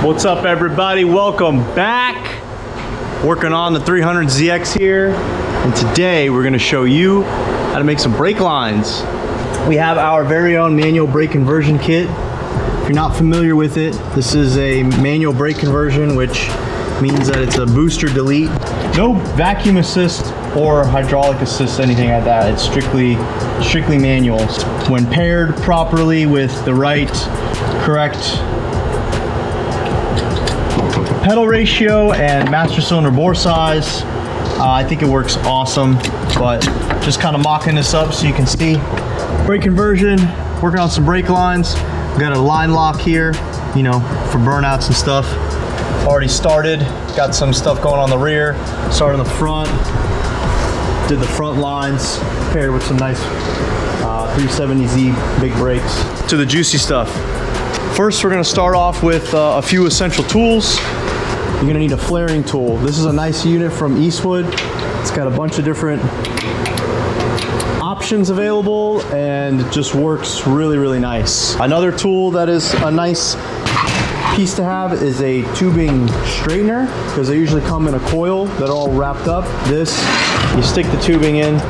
What's up, everybody? Welcome back. Working on the 300ZX here, and today we're going to show you how to make some brake lines. We have our very own manual brake conversion kit. If you're not familiar with it, this is a manual brake conversion, which means that it's a booster delete. No vacuum assist or hydraulic assist, anything like that. It's strictly manual. When paired properly with the right, correct pedal ratio and master cylinder bore size, I think it works awesome. But just kind of mocking this up so you can see. Brake conversion, working on some brake lines. We got a line lock here, you know, for burnouts and stuff. Already started, got some stuff going on the rear, started on the front, did the front lines, paired with some nice 370Z big brakes. To the juicy stuff. First, we're gonna start off with a few essential tools. You're gonna need a flaring tool. This is a nice unit from Eastwood. It's got a bunch of different options available and it just works really nice. Another tool that is a nice piece to have is a tubing straightener, because they usually come in a coil that are all wrapped up. This, you stick the tubing in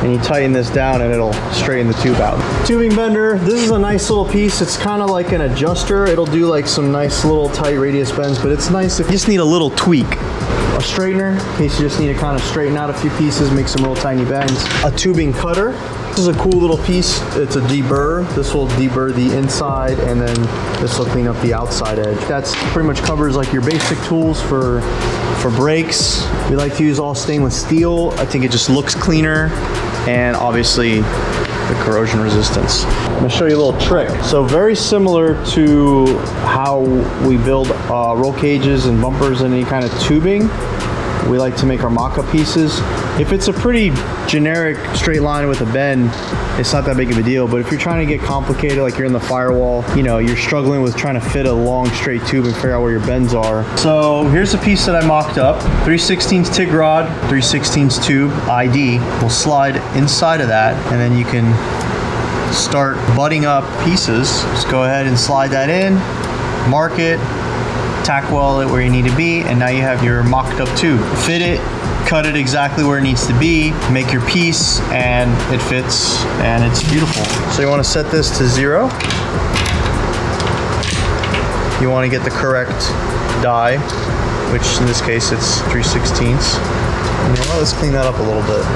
and you tighten this down and it'll straighten the tube out. Tubing bender, this is a nice little piece. It's kind of like an adjuster. It'll do like some nice little tight radius bends, but it's nice if you just need a little tweak. A straightener, in case you just need to kind of straighten out a few pieces, make some real tiny bends. A tubing cutter. This is a cool little piece. It's a deburr. This will deburr the inside and then this will clean up the outside edge. That's pretty much covers like your basic tools for brakes. We like to use all stainless steel. I think it just looks cleaner, and obviously the corrosion resistance. I'm gonna show you a little trick. So very similar to how we build roll cages and bumpers and any kind of tubing, we like to make our mock-up pieces. If it's a pretty generic straight line with a bend, it's not that big of a deal. But if you're trying to get complicated, like you're in the firewall, you know, you're struggling with trying to fit a long straight tube and figure out where your bends are. So here's a piece that I mocked up. 3/16 TIG rod, 3/16 tube, ID. Will slide inside of that, and then you can start butting up pieces. Just go ahead and slide that in, mark it, tack weld it where you need to be, and now you have your mocked up tube. Fit it, cut it exactly where it needs to be, make your piece, and it fits, and it's beautiful. So you want to set this to 0. You want to get the correct die, which in this case it's 3/16. And you know, let's clean that up a little bit.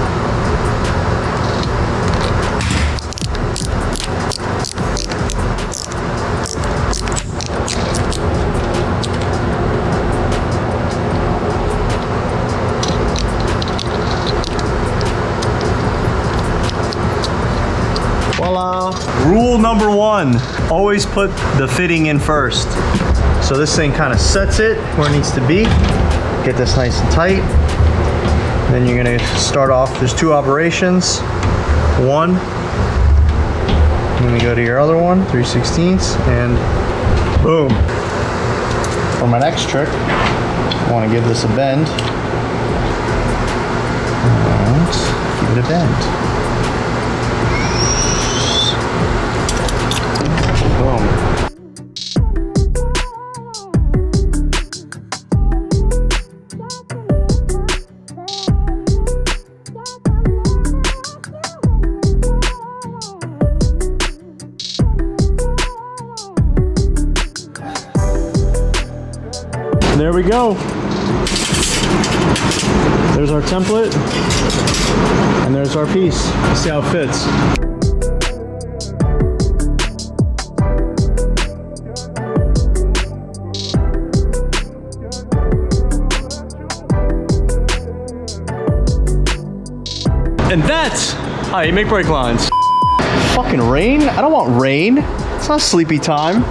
Voila. Rule number 1, always put the fitting in first. So this thing kind of sets it where it needs to be. Get this nice and tight. Then you're gonna start off, there's 2 operations. 1, and then we go to your other one, 3/16, and boom. For my next trick, I wanna give this a bend. And give it a bend. Boom. There we go. There's our template, and there's our piece. Let's see how it fits. And that's how you make brake lines. Fucking rain? I don't want rain. It's not sleepy time.